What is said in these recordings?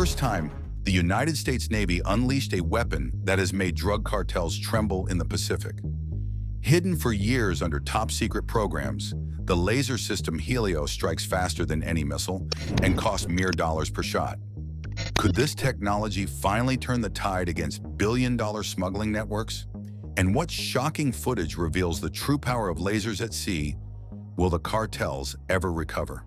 first time, the United States Navy unleashed a weapon that has made drug cartels tremble in the Pacific. Hidden for years under top-secret programs, the laser system Helios strikes faster than any missile and costs mere dollars per shot. Could this technology finally turn the tide against billion-dollar smuggling networks? And what shocking footage reveals the true power of lasers at sea? Will the cartels ever recover?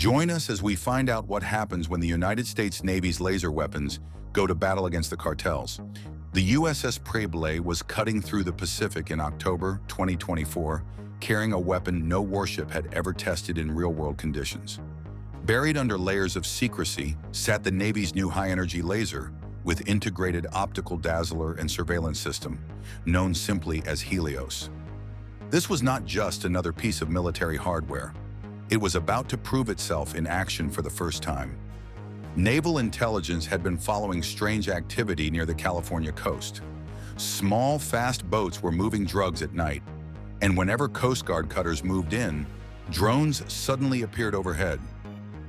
Join us as we find out what happens when the United States Navy's laser weapons go to battle against the cartels. The USS Tremble was cutting through the Pacific in October 2024, carrying a weapon no warship had ever tested in real-world conditions. Buried under layers of secrecy sat the Navy's new high-energy laser with integrated optical dazzler and surveillance system, known simply as Helios. This was not just another piece of military hardware. It was about to prove itself in action for the first time. Naval intelligence had been following strange activity near the California coast. Small, fast boats were moving drugs at night, and whenever Coast Guard cutters moved in, drones suddenly appeared overhead.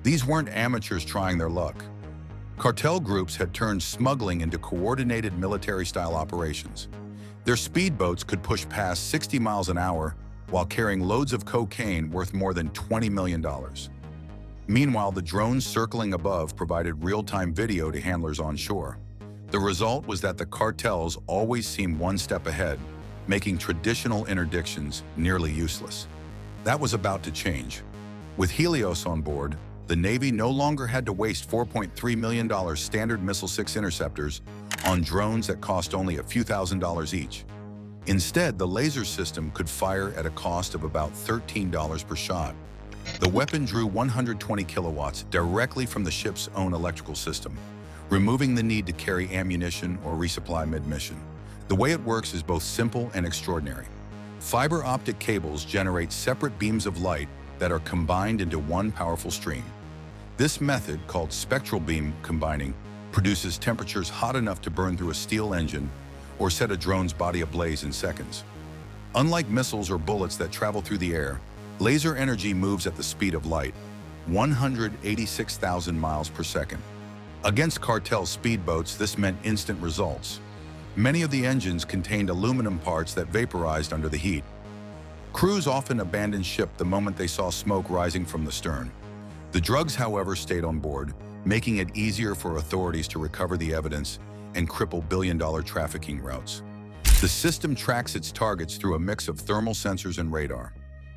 These weren't amateurs trying their luck. Cartel groups had turned smuggling into coordinated military-style operations. Their speedboats could push past 60 miles an hour while carrying loads of cocaine worth more than $20 million. Meanwhile, the drones circling above provided real-time video to handlers on shore. The result was that the cartels always seemed one step ahead, making traditional interdictions nearly useless. That was about to change. With Helios on board, the Navy no longer had to waste $4.3 million Standard Missile-6 interceptors on drones that cost only a few $1,000s each. Instead, the laser system could fire at a cost of about $13 per shot. The weapon drew 120 kilowatts directly from the ship's own electrical system, removing the need to carry ammunition or resupply mid-mission. The way it works is both simple and extraordinary. Fiber optic cables generate separate beams of light that are combined into one powerful stream. This method, called spectral beam combining, produces temperatures hot enough to burn through a steel engine or set a drone's body ablaze in seconds. Unlike missiles or bullets that travel through the air, laser energy moves at the speed of light, 186,000 miles per second. Against cartel speedboats, this meant instant results. Many of the engines contained aluminum parts that vaporized under the heat. Crews often abandoned ship the moment they saw smoke rising from the stern. The drugs, however, stayed on board, making it easier for authorities to recover the evidence and cripple billion-dollar trafficking routes. The system tracks its targets through a mix of thermal sensors and radar.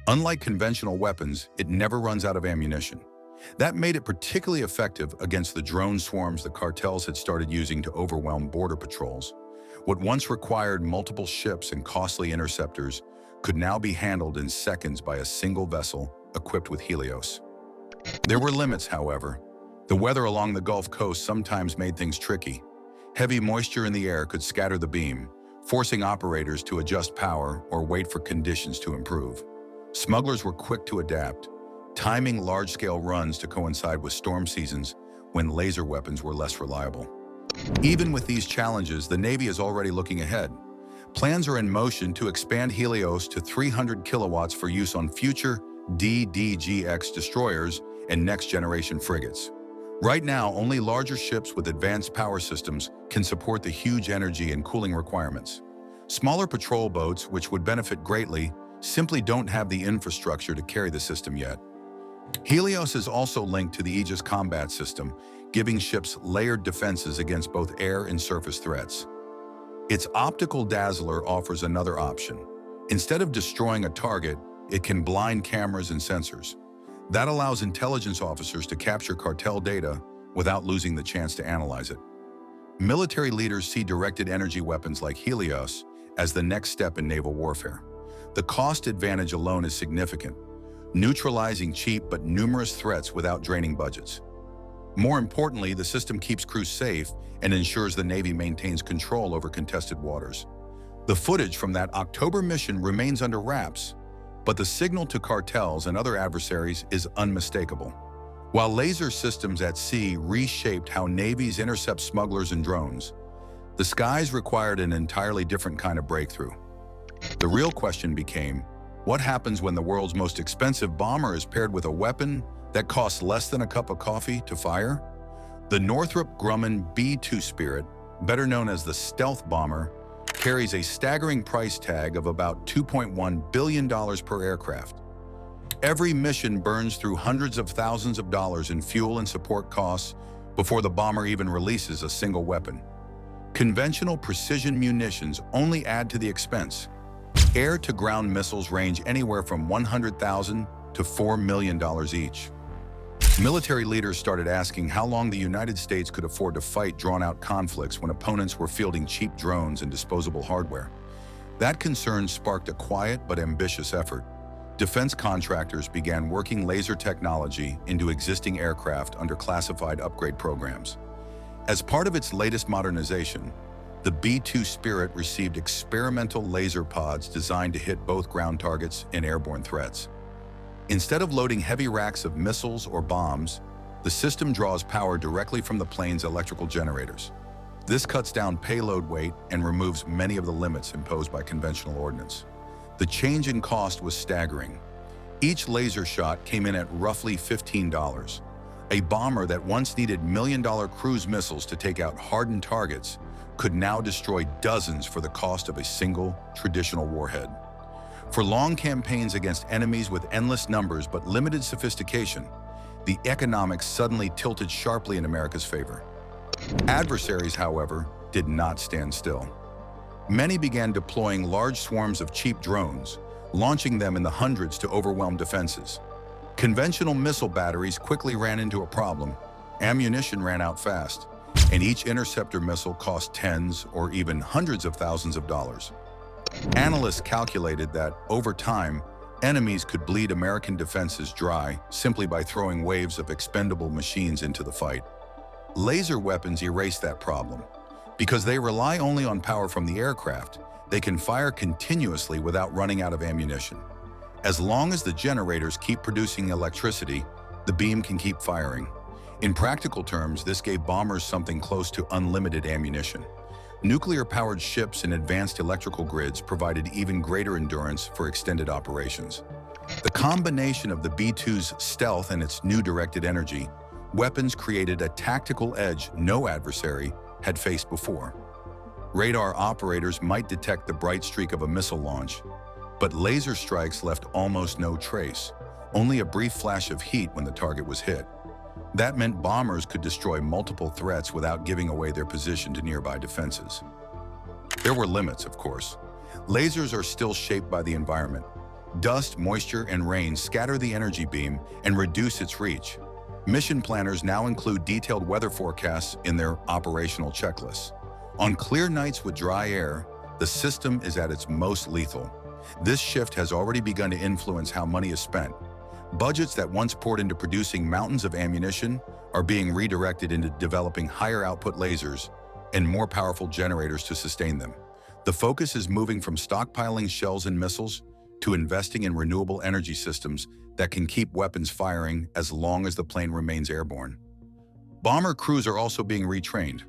Unlike conventional weapons, it never runs out of ammunition. That made it particularly effective against the drone swarms the cartels had started using to overwhelm border patrols. What once required multiple ships and costly interceptors could now be handled in seconds by a single vessel equipped with Helios. There were limits, however. The weather along the Gulf Coast sometimes made things tricky. Heavy moisture in the air could scatter the beam, forcing operators to adjust power or wait for conditions to improve. Smugglers were quick to adapt, timing large-scale runs to coincide with storm seasons when laser weapons were less reliable. Even with these challenges, the Navy is already looking ahead. Plans are in motion to expand Helios to 300 kilowatts for use on future DDGX destroyers and next-generation frigates. Right now, only larger ships with advanced power systems can support the huge energy and cooling requirements. Smaller patrol boats, which would benefit greatly, simply don't have the infrastructure to carry the system yet. Helios is also linked to the Aegis combat system, giving ships layered defenses against both air and surface threats. Its optical dazzler offers another option. Instead of destroying a target, it can blind cameras and sensors. That allows intelligence officers to capture cartel data without losing the chance to analyze it. Military leaders see directed energy weapons like Helios as the next step in naval warfare. The cost advantage alone is significant, neutralizing cheap but numerous threats without draining budgets. More importantly, the system keeps crews safe and ensures the Navy maintains control over contested waters. The footage from that October mission remains under wraps, but the signal to cartels and other adversaries is unmistakable. While laser systems at sea reshaped how navies intercept smugglers and drones, the skies required an entirely different kind of breakthrough. The real question became, what happens when the world's most expensive bomber is paired with a weapon that costs less than a cup of coffee to fire? The Northrop Grumman B-2 Spirit, better known as the stealth bomber, carries a staggering price tag of about $2.1 billion per aircraft. Every mission burns through hundreds of thousands of dollars in fuel and support costs before the bomber even releases a single weapon. Conventional precision munitions only add to the expense. Air-to-ground missiles range anywhere from $100,000 to $4 million each. Military leaders started asking how long the United States could afford to fight drawn-out conflicts when opponents were fielding cheap drones and disposable hardware. That concern sparked a quiet but ambitious effort. Defense contractors began working laser technology into existing aircraft under classified upgrade programs. As part of its latest modernization, the B-2 Spirit received experimental laser pods designed to hit both ground targets and airborne threats. Instead of loading heavy racks of missiles or bombs, the system draws power directly from the plane's electrical generators. This cuts down payload weight and removes many of the limits imposed by conventional ordnance. The change in cost was staggering. Each laser shot came in at roughly $15. A bomber that once needed million-dollar cruise missiles to take out hardened targets could now destroy dozens for the cost of a single traditional warhead. For long campaigns against enemies with endless numbers but limited sophistication, the economics suddenly tilted sharply in America's favor. Adversaries, however, did not stand still. Many began deploying large swarms of cheap drones, launching them in the hundreds to overwhelm defenses. Conventional missile batteries quickly ran into a problem. Ammunition ran out fast, and each interceptor missile cost tens or even hundreds of thousands of dollars. Analysts calculated that, over time, enemies could bleed American defenses dry simply by throwing waves of expendable machines into the fight. Laser weapons erase that problem. Because they rely only on power from the aircraft, they can fire continuously without running out of ammunition. As long as the generators keep producing electricity, the beam can keep firing. In practical terms, this gave bombers something close to unlimited ammunition. Nuclear-powered ships and advanced electrical grids provided even greater endurance for extended operations. The combination of the B-2's stealth and its new directed energy weapons created a tactical edge no adversary had faced before. Radar operators might detect the bright streak of a missile launch, but laser strikes left almost no trace, only a brief flash of heat when the target was hit. That meant bombers could destroy multiple threats without giving away their position to nearby defenses. There were limits, of course. Lasers are still shaped by the environment. Dust, moisture, and rain scatter the energy beam and reduce its reach. Mission planners now include detailed weather forecasts in their operational checklists. On clear nights with dry air, the system is at its most lethal. This shift has already begun to influence how money is spent. Budgets that once poured into producing mountains of ammunition are being redirected into developing higher output lasers and more powerful generators to sustain them. The focus is moving from stockpiling shells and missiles to investing in renewable energy systems that can keep weapons firing as long as the plane remains airborne. Bomber crews are also being retrained.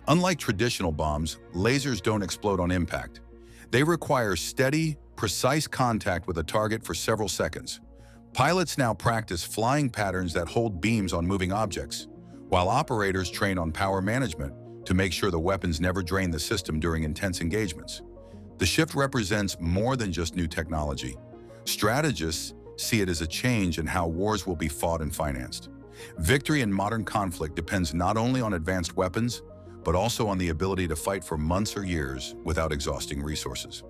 Unlike traditional bombs, lasers don't explode on impact. They require steady, precise contact with a target for several seconds. Pilots now practice flying patterns that hold beams on moving objects, while operators train on power management to make sure the weapons never drain the system during intense engagements. The shift represents more than just new technology. Strategists see it as a change in how wars will be fought and financed. Victory in modern conflict depends not only on advanced weapons, but also on the ability to fight for months or years without exhausting resources.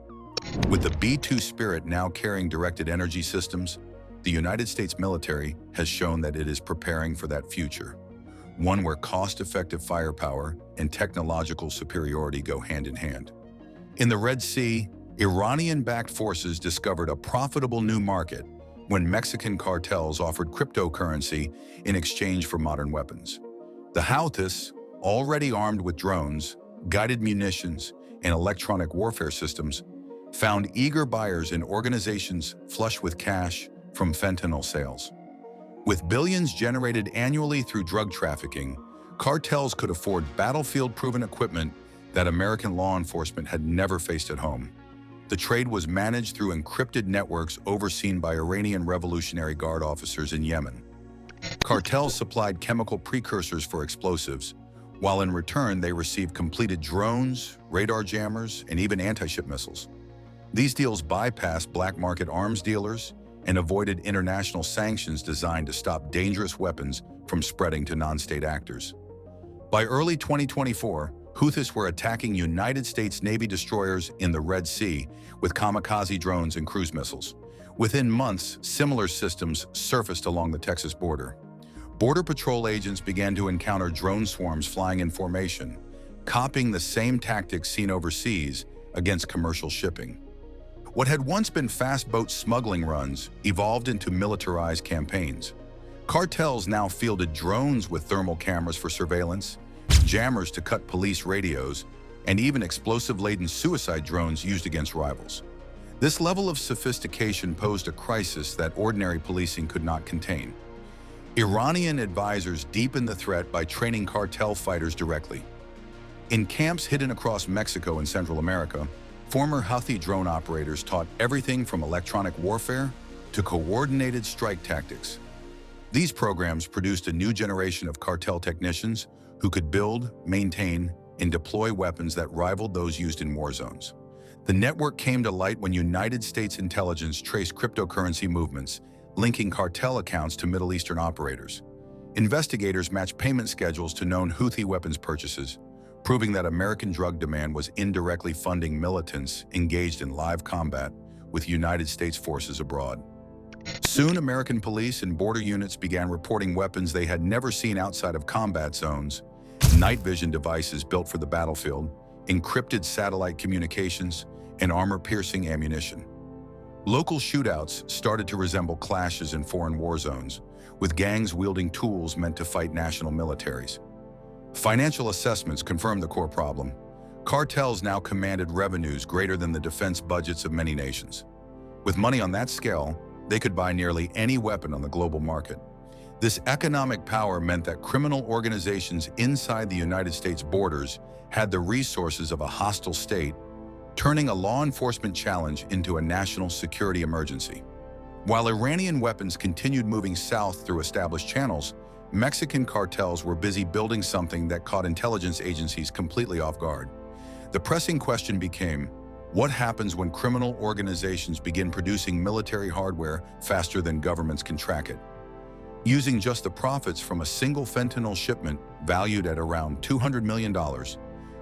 With the B-2 Spirit now carrying directed energy systems, the United States military has shown that it is preparing for that future, one where cost-effective firepower and technological superiority go hand in hand. In the Red Sea, Iranian-backed forces discovered a profitable new market when Mexican cartels offered cryptocurrency in exchange for modern weapons. The Houthis, already armed with drones, guided munitions, and electronic warfare systems, found eager buyers in organizations flush with cash from fentanyl sales. With billions generated annually through drug trafficking, cartels could afford battlefield-proven equipment that American law enforcement had never faced at home. The trade was managed through encrypted networks overseen by Iranian Revolutionary Guard officers in Yemen. Cartels supplied chemical precursors for explosives, while in return they received completed drones, radar jammers, and even anti-ship missiles. These deals bypassed black market arms dealers and avoided international sanctions designed to stop dangerous weapons from spreading to non-state actors. By early 2024, Houthis were attacking United States Navy destroyers in the Red Sea with kamikaze drones and cruise missiles. Within months, similar systems surfaced along the Texas border. Border Patrol agents began to encounter drone swarms flying in formation, copying the same tactics seen overseas against commercial shipping. What had once been fast boat smuggling runs evolved into militarized campaigns. Cartels now fielded drones with thermal cameras for surveillance, jammers to cut police radios, and even explosive-laden suicide drones used against rivals. This level of sophistication posed a crisis that ordinary policing could not contain. Iranian advisors deepened the threat by training cartel fighters directly. In camps hidden across Mexico and Central America, former Houthi drone operators taught everything from electronic warfare to coordinated strike tactics. These programs produced a new generation of cartel technicians who could build, maintain, and deploy weapons that rivaled those used in war zones. The network came to light when United States intelligence traced cryptocurrency movements, linking cartel accounts to Middle Eastern operators. Investigators matched payment schedules to known Houthi weapons purchases, proving that American drug demand was indirectly funding militants engaged in live combat with United States forces abroad. Soon, American police and border units began reporting weapons they had never seen outside of combat zones, night vision devices built for the battlefield, encrypted satellite communications, and armor-piercing ammunition. Local shootouts started to resemble clashes in foreign war zones, with gangs wielding tools meant to fight national militaries. Financial assessments confirmed the core problem. Cartels now commanded revenues greater than the defense budgets of many nations. With money on that scale, they could buy nearly any weapon on the global market. This economic power meant that criminal organizations inside the United States borders had the resources of a hostile state, turning a law enforcement challenge into a national security emergency. While Iranian weapons continued moving south through established channels, Mexican cartels were busy building something that caught intelligence agencies completely off guard. The pressing question became, what happens when criminal organizations begin producing military hardware faster than governments can track it? Using just the profits from a single fentanyl shipment valued at around $200 million,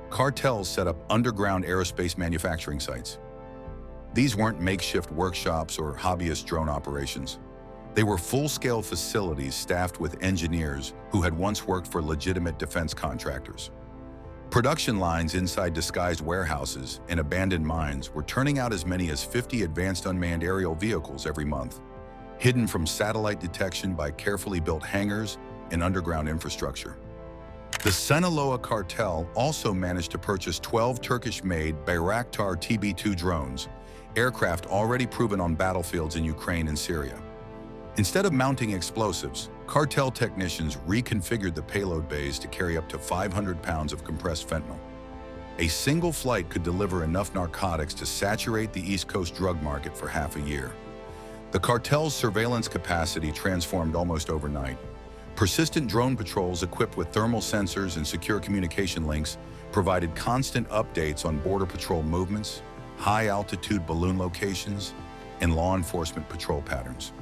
cartels set up underground aerospace manufacturing sites. These weren't makeshift workshops or hobbyist drone operations. They were full-scale facilities staffed with engineers who had once worked for legitimate defense contractors. Production lines inside disguised warehouses and abandoned mines were turning out as many as 50 advanced unmanned aerial vehicles every month, hidden from satellite detection by carefully built hangars and underground infrastructure. The Sinaloa cartel also managed to purchase 12 Turkish-made Bayraktar TB2 drones, aircraft already proven on battlefields in Ukraine and Syria. Instead of mounting explosives, cartel technicians reconfigured the payload bays to carry up to 500 pounds of compressed fentanyl. A single flight could deliver enough narcotics to saturate the East Coast drug market for half a year. The cartel's surveillance capacity transformed almost overnight. Persistent drone patrols equipped with thermal sensors and secure communication links provided constant updates on Border Patrol movements, high-altitude balloon locations, and law enforcement patrol patterns.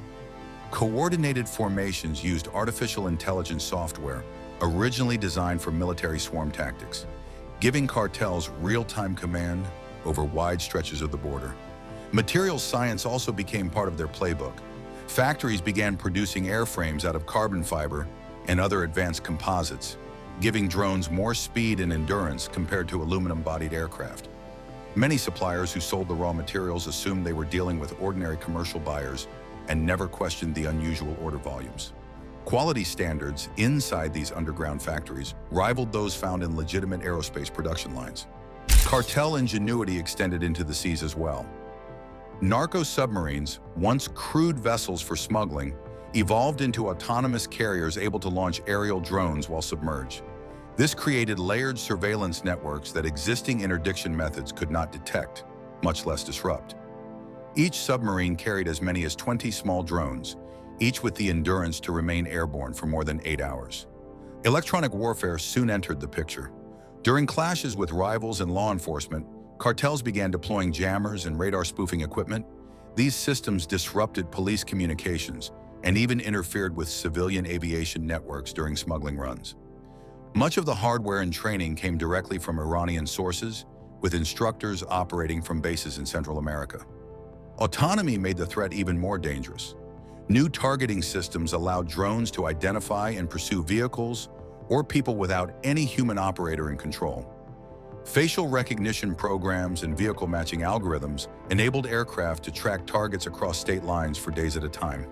Coordinated formations used artificial intelligence software originally designed for military swarm tactics, giving cartels real-time command over wide stretches of the border. Materials science also became part of their playbook. Factories began producing airframes out of carbon fiber and other advanced composites, giving drones more speed and endurance compared to aluminum-bodied aircraft. Many suppliers who sold the raw materials assumed they were dealing with ordinary commercial buyers and never questioned the unusual order volumes. Quality standards inside these underground factories rivaled those found in legitimate aerospace production lines. Cartel ingenuity extended into the seas as well. Narco submarines, once crude vessels for smuggling, evolved into autonomous carriers able to launch aerial drones while submerged. This created layered surveillance networks that existing interdiction methods could not detect, much less disrupt. Each submarine carried as many as 20 small drones, each with the endurance to remain airborne for more than 8 hours. Electronic warfare soon entered the picture. During clashes with rivals and law enforcement, cartels began deploying jammers and radar spoofing equipment. These systems disrupted police communications and even interfered with civilian aviation networks during smuggling runs. Much of the hardware and training came directly from Iranian sources, with instructors operating from bases in Central America. Autonomy made the threat even more dangerous. New targeting systems allowed drones to identify and pursue vehicles or people without any human operator in control. Facial recognition programs and vehicle matching algorithms enabled aircraft to track targets across state lines for days at a time.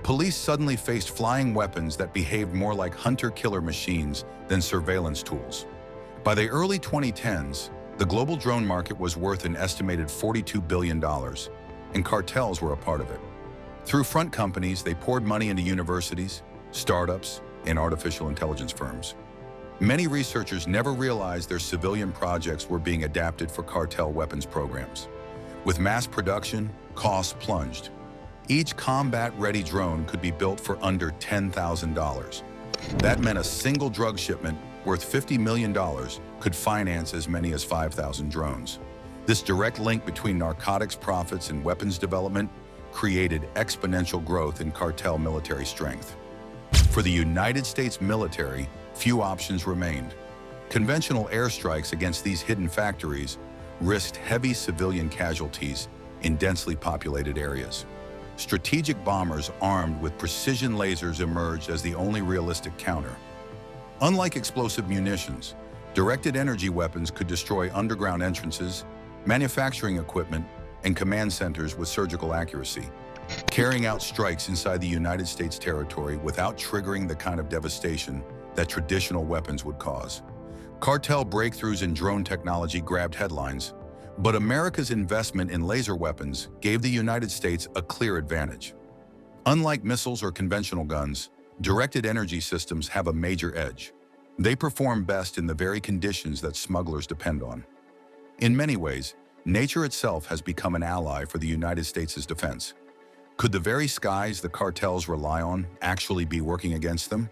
Police suddenly faced flying weapons that behaved more like hunter-killer machines than surveillance tools. By the early 2010s, the global drone market was worth an estimated $42 billion, and cartels were a part of it. Through front companies, they poured money into universities, startups, and artificial intelligence firms. Many researchers never realized their civilian projects were being adapted for cartel weapons programs. With mass production, costs plunged. Each combat-ready drone could be built for under $10,000. That meant a single drug shipment worth $50 million could finance as many as 5,000 drones. This direct link between narcotics profits and weapons development created exponential growth in cartel military strength. For the United States military, few options remained. Conventional airstrikes against these hidden factories risked heavy civilian casualties in densely populated areas. Strategic bombers armed with precision lasers emerged as the only realistic counter. Unlike explosive munitions, directed energy weapons could destroy underground entrances, manufacturing equipment, and command centers with surgical accuracy, carrying out strikes inside the United States territory without triggering the kind of devastation that traditional weapons would cause. Cartel breakthroughs in drone technology grabbed headlines, but America's investment in laser weapons gave the United States a clear advantage. Unlike missiles or conventional guns, directed energy systems have a major edge. They perform best in the very conditions that smugglers depend on. In many ways, nature itself has become an ally for the United States' defense. Could the very skies the cartels rely on actually be working against them?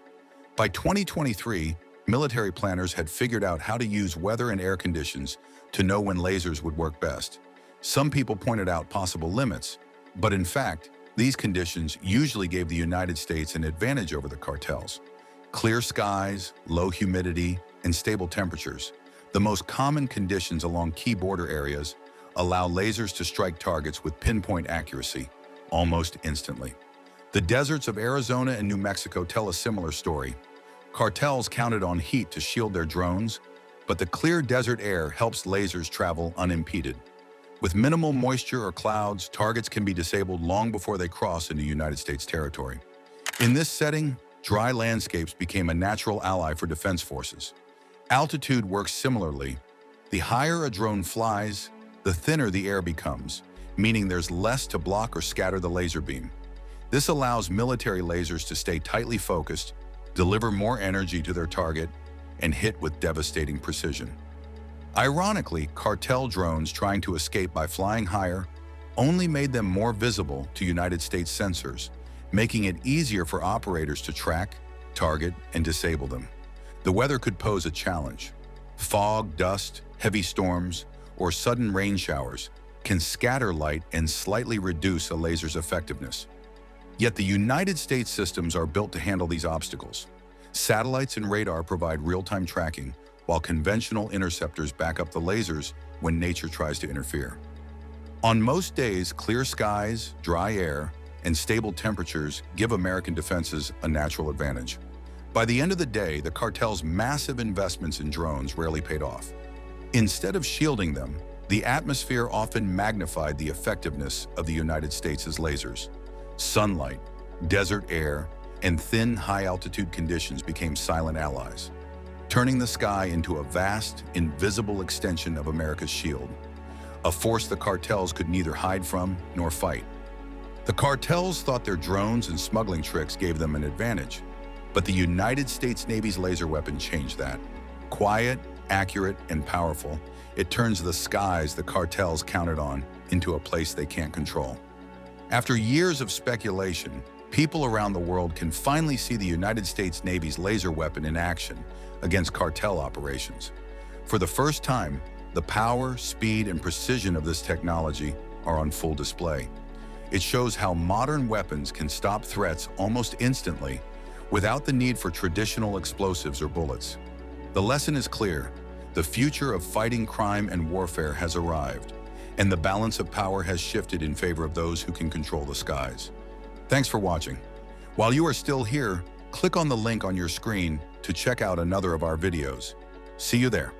By 2023, military planners had figured out how to use weather and air conditions to know when lasers would work best. Some people pointed out possible limits, but in fact, these conditions usually gave the United States an advantage over the cartels. Clear skies, low humidity, and stable temperatures, the most common conditions along key border areas, allow lasers to strike targets with pinpoint accuracy, almost instantly. The deserts of Arizona and New Mexico tell a similar story. Cartels counted on heat to shield their drones, but the clear desert air helps lasers travel unimpeded. With minimal moisture or clouds, targets can be disabled long before they cross into United States territory. In this setting, dry landscapes became a natural ally for defense forces. Altitude works similarly. The higher a drone flies, the thinner the air becomes, meaning there's less to block or scatter the laser beam. This allows military lasers to stay tightly focused, deliver more energy to their target, and hit with devastating precision. Ironically, cartel drones trying to escape by flying higher only made them more visible to United States sensors, making it easier for operators to track, target, and disable them. The weather could pose a challenge. Fog, dust, heavy storms, or sudden rain showers can scatter light and slightly reduce a laser's effectiveness. Yet the United States systems are built to handle these obstacles. Satellites and radar provide real-time tracking, while conventional interceptors back up the lasers when nature tries to interfere. On most days, clear skies, dry air, and stable temperatures give American defenses a natural advantage. By the end of the day, the cartel's massive investments in drones rarely paid off. Instead of shielding them, the atmosphere often magnified the effectiveness of the United States' lasers. Sunlight, desert air, and thin, high-altitude conditions became silent allies, turning the sky into a vast, invisible extension of America's shield, a force the cartels could neither hide from nor fight. The cartels thought their drones and smuggling tricks gave them an advantage, but the United States Navy's laser weapon changed that. Quiet, accurate, and powerful, it turns the skies the cartels counted on into a place they can't control. After years of speculation, people around the world can finally see the United States Navy's laser weapon in action against cartel operations. For the first time, the power, speed, and precision of this technology are on full display. It shows how modern weapons can stop threats almost instantly without the need for traditional explosives or bullets. The lesson is clear. The future of fighting crime and warfare has arrived, and the balance of power has shifted in favor of those who can control the skies. Thanks for watching. While you are still here, click on the link on your screen to check out another of our videos. See you there.